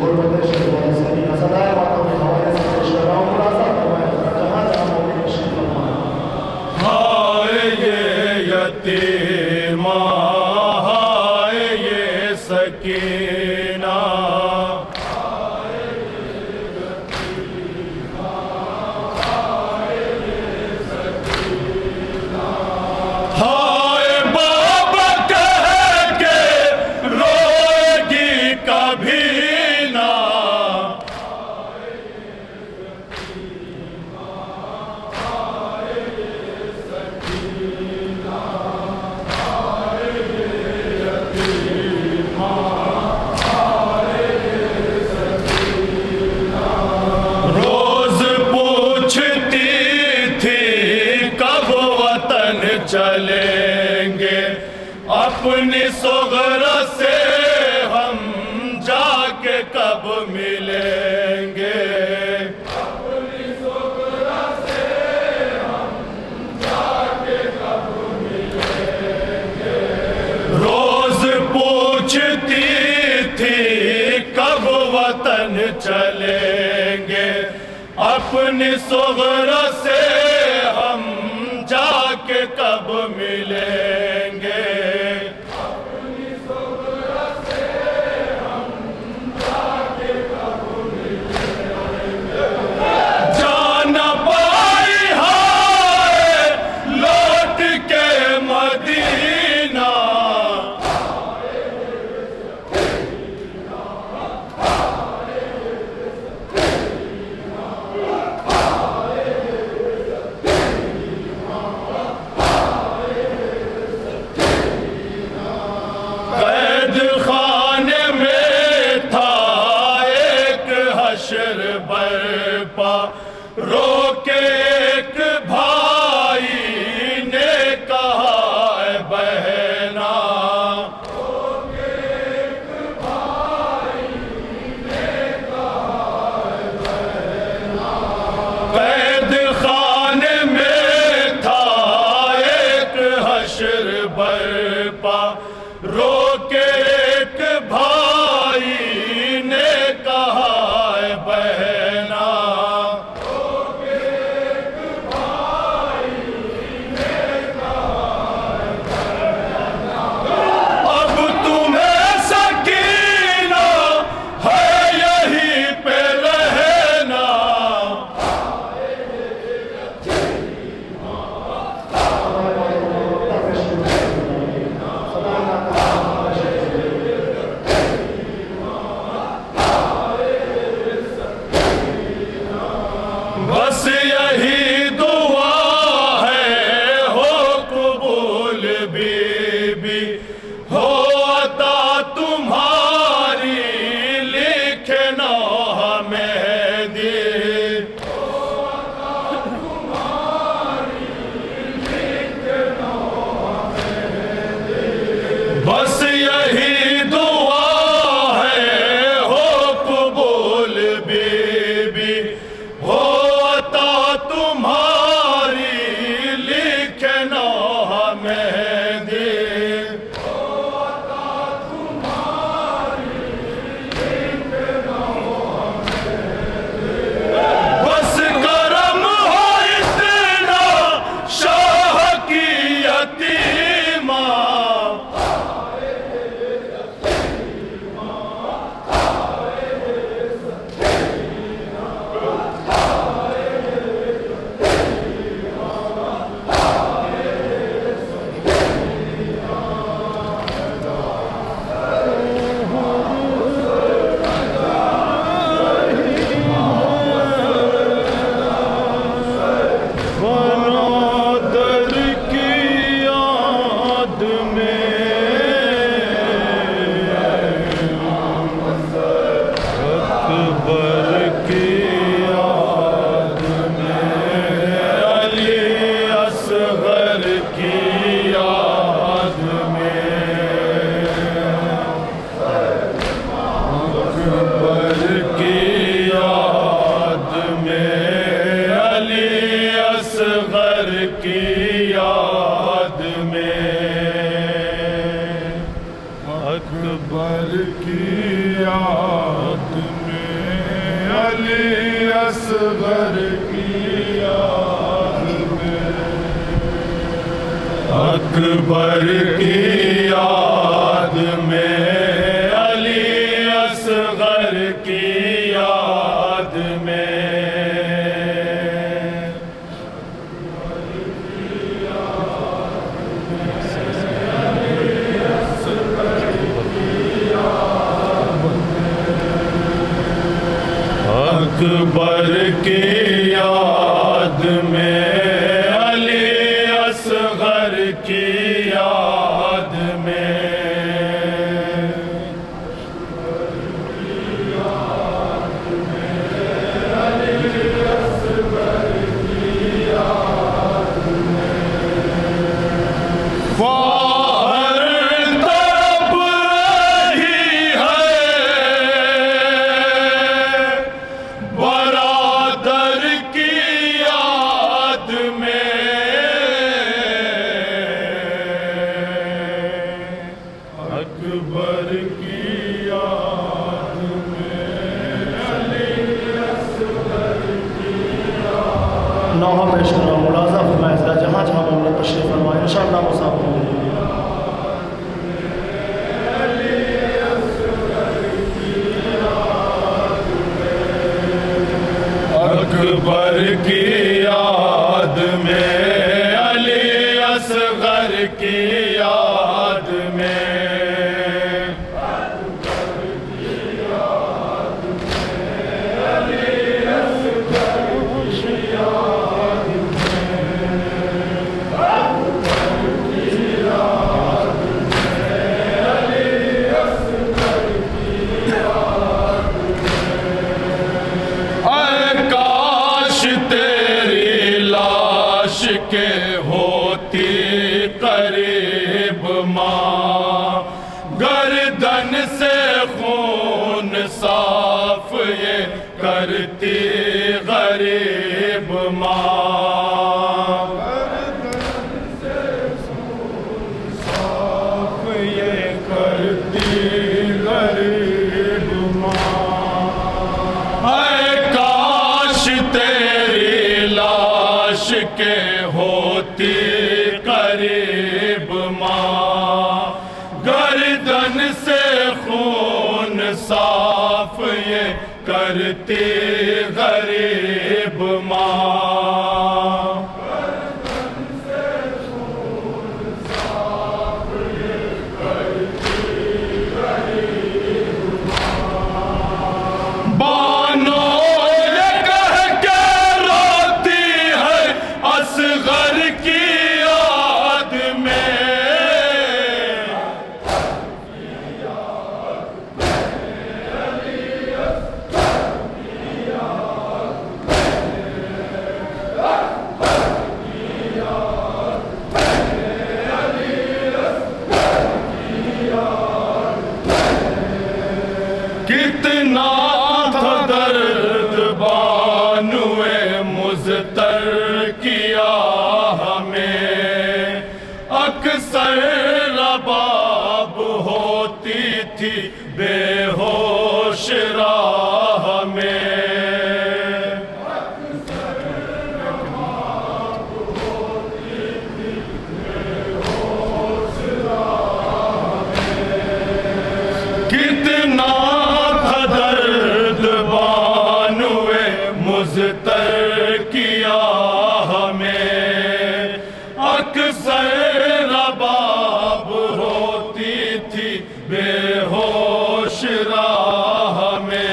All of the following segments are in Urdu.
غربت شریف والے سبھی سدائے باتوں میں حوالے سے پیش کر رہا ہوں خلاصہ فرمائے جہاں جہاں مومن تشریف فرمائے ہائے یہ یتیمہ ہائے یہ سکینہ ہائے بابا کہہ کے روئے گی کبھی نہ روز پوچھتی تھی کب وطن چلیں گے اپنی صغر سے ہم جا کے کب ملیں گے روز پوچھتی تھی کب وطن چلیں گے اپنی صغر سے ہم جا کے کب ملیں گے جان پائی ہائے لوٹ کے مدینہ قید خانے میں تھا ایک حشر برپا رو کے ایک بھائی نے کہا اے بہنا قید خانے میں تھا ایک حشر برپا رو کے ایک بھائی نے کہا اے بہنا اب تمہیں سکینہ ہے یہیں پہ رہنا بس یہی دعا ہے ہو قبول بی بی ہو عطا تمہاری لکھنا ہمیں دی بس یہی دعا ہے ہو قبول بی بی ہو عطا تمہاری لکھنا ہمیں دی بس کرم ہو اتنا شاہ کی یتیمہ برادر کی یاد میں اکبر کی یاد میں علی اصغر کی یاد میں اکبر کی یاد میں علی اصغر کی یاد میں اکبر کی یاد علی اصغر کی یاد میں، اکبر کی یاد میں، علی اصغر کی یاد میں، اکبر کی یاد میں، علی اصغر کی یاد میں، اکبر کی یاد میں، علی اصغر کی یاد۔ نوحہ پیش کر رہا ہوں، ملاحظہ فرمائے ذرا جہاں جہاں محمد تشریف فرمائے انشاءاللہ مسافر ہوں گے۔ اکبر کی یاد میں، علی اصغر کی یاد میں، کے ہوتی قریب ماں، گردن سے خون صاف یہ کرتی غریب ماں، گردن سے خون صاف یہ کرتی غریب ماں، اے کاش تیری لاش کے ہوتی قریب ماں، گردن سے خون صاف یہ کرتی غریب ماں، گردن سے خون صاف یہ کرتی غریب ماں، بانو اصغر کی یاد میں، کتنا تھا درد بانوئے مضطر کیا ہمیں، اکثر رباب ہوتی تھی بے ہوش راہ میں، کتنا تھا درد بانوئے مضطر کیا ہمیں، اکثر رباب ہوتی تھی بے ہوش راہ میں،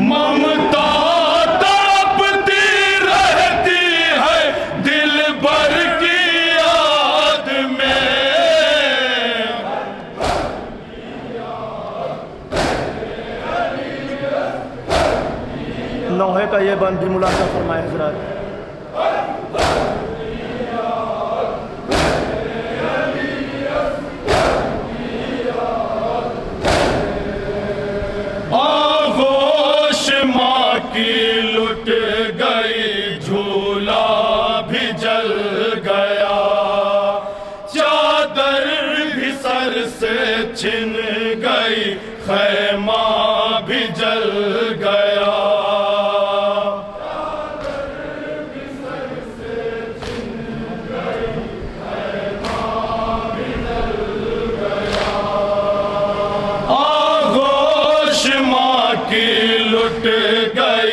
ممتا تڑپتی رہتی ہے دل بھر کی یاد میں، نوحے کا یہ بند بھی ملاحظہ فرمائے حضرات۔ آغوش ماں کی لٹ گئی، جھولا بھی جل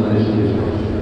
گزارش کی جائے.